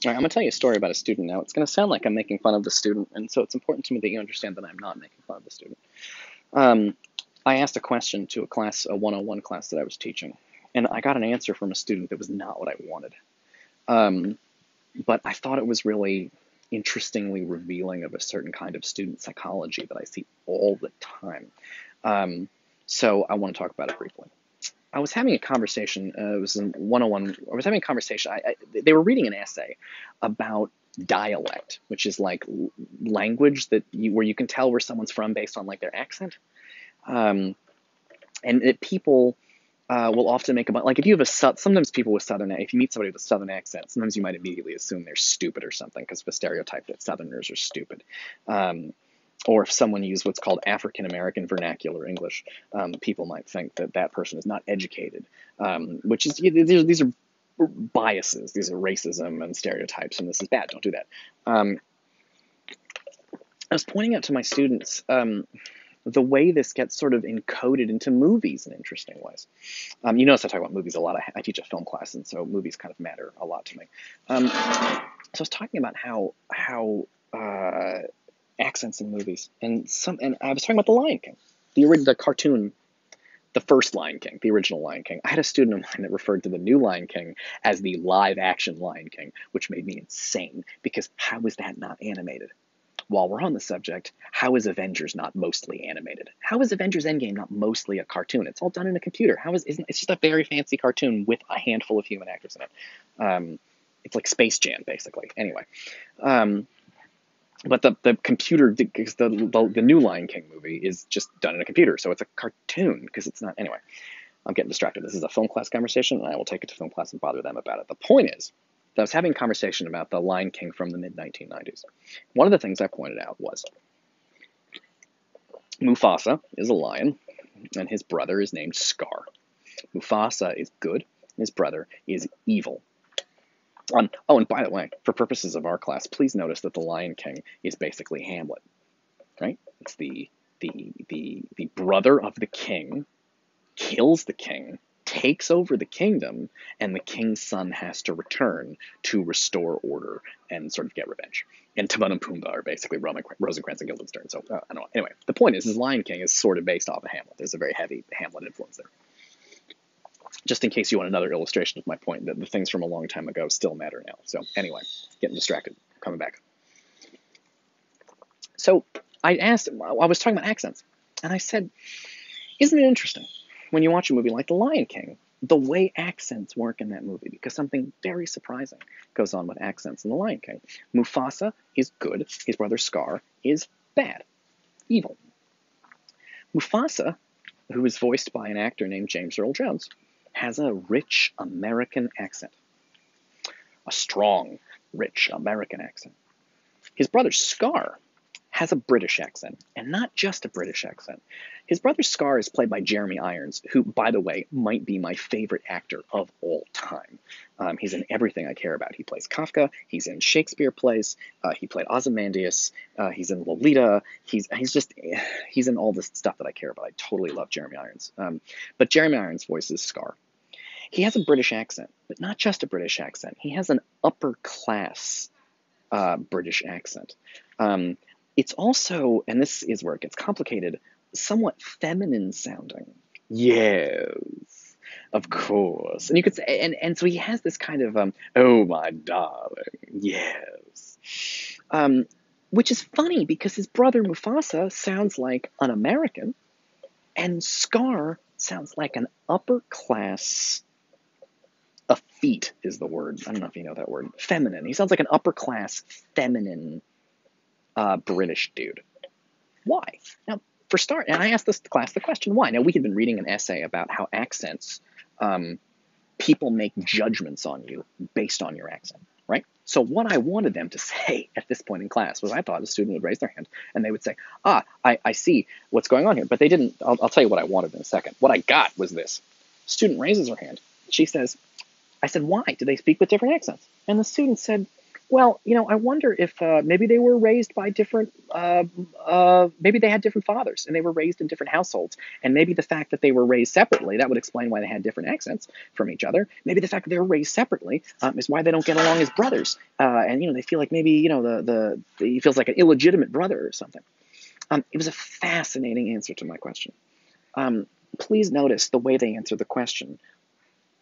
All right, I'm going to tell you a story about a student now. It's going to sound like I'm making fun of the student, and so it's important to me that you understand that I'm not making fun of the student. Um, I asked a question to a class, a 101 class that I was teaching, and I got an answer from a student that was not what I wanted. Um, but I thought it was really interestingly revealing of a certain kind of student psychology that I see all the time. Um, so I want to talk about it briefly. I was having a conversation. It was in 101. I was having a conversation. They were reading an essay about dialect, which is like language where you can tell where someone's from based on like their accent. Um, and people will often make like if you have sometimes people with southern, if you meet somebody with a southern accent, sometimes you might immediately assume they're stupid or something because of a stereotype that Southerners are stupid. Or if someone used what's called African American vernacular English, people might think that that person is not educated, which is these are biases, these are racism and stereotypes, and this is bad. Don't do that. I was pointing out to my students the way this gets sort of encoded into movies in interesting ways. You notice I talk about movies a lot. I teach a film class, and so movies kind of matter a lot to me. So I was talking about how accents in movies, and I was talking about The Lion King, the cartoon, the first Lion King, the original Lion King. I had a student of mine that referred to the new Lion King as the live action Lion King, which made me insane because how is that not animated? While we're on the subject, how is Avengers not mostly animated? How is Avengers Endgame not mostly a cartoon? It's all done in a computer. It's just a very fancy cartoon with a handful of human actors in it. It's like Space Jam, basically. Anyway, but the computer, because the new Lion King movie is just done in a computer, so it's a cartoon because it's not. Anyway, I'm getting distracted. This is a film class conversation, and I will take it to film class and bother them about it. The point is, I was having a conversation about the Lion King from the mid-1990s. One of the things I pointed out was Mufasa is a lion, and his brother is named Scar. Mufasa is good, and his brother is evil. Oh, and by the way, for purposes of our class, please notice that the Lion King is basically Hamlet, right? It's the brother of the king kills the king, takes over the kingdom, and the king's son has to return to restore order and sort of get revenge. And Timon and Pumbaa are basically Rosencrantz and Guildenstern. So I don't know. Anyway, the point is Lion King is sort of based off of Hamlet. There's a very heavy Hamlet influence there. Just in case you want another illustration of my point, that the things from a long time ago still matter now. So anyway, getting distracted. Coming back. So I was talking about accents, and I said, isn't it interesting when you watch a movie like The Lion King, the way accents work in that movie, because something very surprising goes on with accents in The Lion King. Mufasa is good, his brother Scar is bad, evil. Mufasa, who is voiced by an actor named James Earl Jones, has a rich American accent, a strong, rich American accent. His brother Scar has a British accent, and not just a British accent. His brother Scar is played by Jeremy Irons, who, by the way, might be my favorite actor of all time. He's in everything I care about. He plays Kafka. He's in Shakespeare plays. He played Ozymandias. He's in Lolita. He's in all this stuff that I care about. I totally love Jeremy Irons. But Jeremy Irons voices Scar. He has a British accent, but not just a British accent. He has an upper class British accent. It's also, and this is where it gets complicated, somewhat feminine sounding. Yes, of course. And you could say, and so he has this kind of, oh my darling, yes. Which is funny because his brother Mufasa sounds like an American, and Scar sounds like an upper class, effete is the word. I don't know if you know that word. Feminine. He sounds like an upper class, feminine British dude. Why? Now, for start, and I asked this class the question, why? Now, we had been reading an essay about how accents, people make judgments on you based on your accent, right? So what I wanted them to say at this point in class was I thought a student would raise their hand and they would say, I see what's going on here. But they didn't. I'll tell you what I wanted in a second. What I got was this. Student raises her hand. She says, I said, why? Do they speak with different accents? And the student said, Well, I wonder if maybe they were raised by different, maybe they had different fathers and they were raised in different households. And maybe the fact that they were raised separately, that would explain why they had different accents from each other. Maybe the fact that they were raised separately is why they don't get along as brothers. And, they feel like maybe, he feels like an illegitimate brother or something. It was a fascinating answer to my question. Please notice the way they answer the question.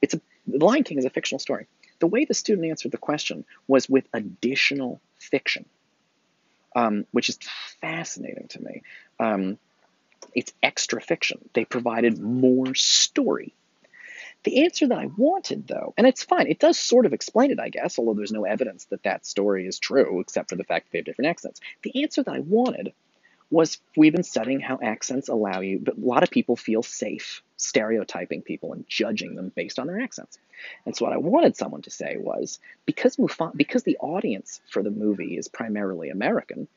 The Lion King is a fictional story. The way the student answered the question was with additional fiction, which is fascinating to me. It's extra fiction. They provided more story. The answer that I wanted, though, and it's fine, it does sort of explain it, I guess, although there's no evidence that that story is true, except for the fact that they have different accents. The answer that I wanted was, we've been studying how accents allow you, but a lot of people feel safe stereotyping people and judging them based on their accents. And so what I wanted someone to say was, because the audience for the movie is primarily American,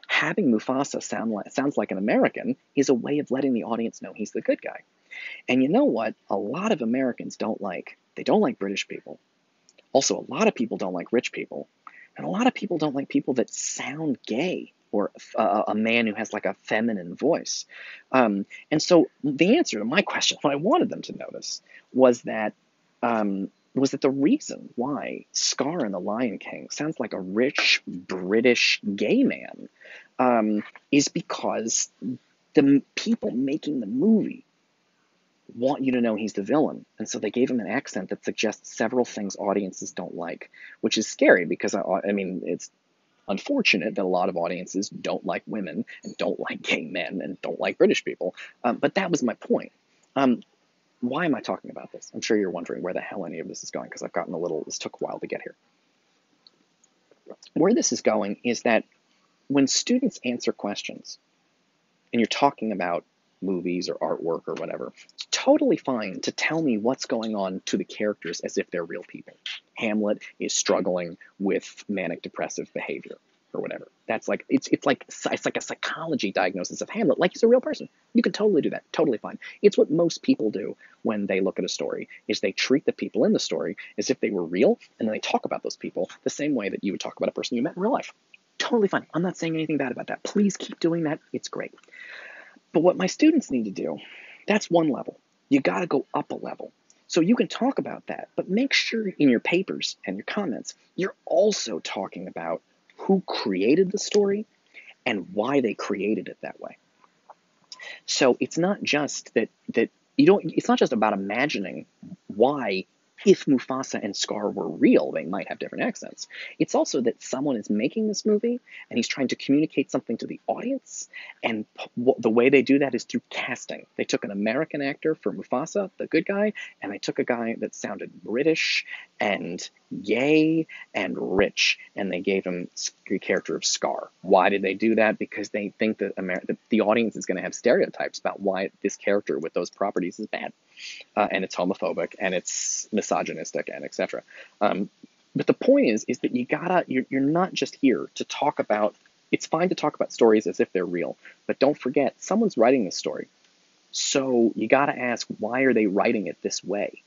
having Mufasa sounds like an American is a way of letting the audience know he's the good guy. And you know what? A lot of Americans don't like British people. Also, a lot of people don't like rich people. And a lot of people don't like people that sound gay, or a man who has like a feminine voice. And so the answer to my question, what I wanted them to notice, was that the reason why Scar in The Lion King sounds like a rich British gay man is because the people making the movie want you to know he's the villain. And so they gave him an accent that suggests several things audiences don't like, which is scary because, I mean, it's unfortunate that a lot of audiences don't like women and don't like gay men and don't like British people. But that was my point. Why am I talking about this? I'm sure you're wondering where the hell any of this is going, because this took a while to get here. Where this is going is that when students answer questions, and you're talking about movies or artwork or whatever, it's totally fine to tell me what's going on to the characters as if they're real people. Hamlet is struggling with manic depressive behavior or whatever. That's like it's like a psychology diagnosis of Hamlet, like he's a real person. You can totally do that, totally fine. It's what most people do when they look at a story, is they treat the people in the story as if they were real, and then they talk about those people the same way that you would talk about a person you met in real life. Totally fine. I'm not saying anything bad about that. Please keep doing that. It's great. But what my students need to do, that's one level. You got to go up a level. So you can talk about that, but make sure in your papers and your comments, you're also talking about who created the story and why they created it that way. So it's not just it's not just about imagining why, if Mufasa and Scar were real, they might have different accents. It's also that someone is making this movie and he's trying to communicate something to the audience, and the way they do that is through casting. They took an American actor for Mufasa, the good guy, and they took a guy that sounded British and gay and rich, and they gave him the character of Scar. Why did they do that? Because they think that the audience is going to have stereotypes about why this character with those properties is bad. And it's homophobic, and it's misogynistic, and etc. But the point is that you're not just here to talk about. It's fine to talk about stories as if they're real, but don't forget, someone's writing this story. So you gotta ask, why are they writing it this way?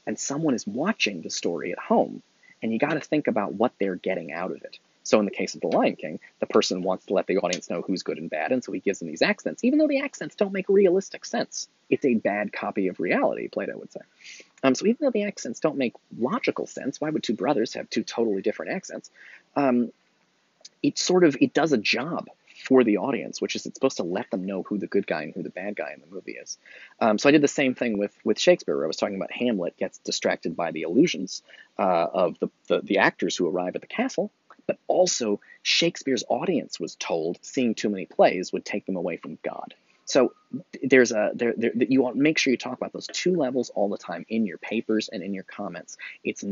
And someone is watching the story at home, and you gotta think about what they're getting out of it. So in the case of The Lion King, the person wants to let the audience know who's good and bad, and so he gives them these accents, even though the accents don't make realistic sense. It's a bad copy of reality, Plato would say. So even though the accents don't make logical sense, why would two brothers have two totally different accents? It does a job for the audience, which is it's supposed to let them know who the good guy and who the bad guy in the movie is. So I did the same thing with Shakespeare, where I was talking about Hamlet gets distracted by the illusions of the actors who arrive at the castle, but also Shakespeare's audience was told seeing too many plays would take them away from God. So you want to make sure you talk about those two levels all the time in your papers and in your comments. It's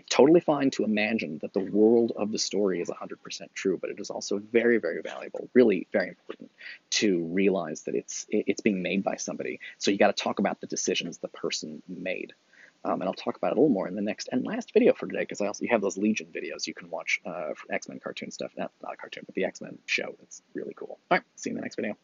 totally fine to imagine that the world of the story is 100% true, but it is also very, very valuable, really very important to realize that it's being made by somebody. So you got to talk about the decisions the person made. And I'll talk about it a little more in the next and last video for today, because you have those Legion videos you can watch for X-Men cartoon stuff. Not a cartoon, but the X-Men show. It's really cool. All right, see you in the next video.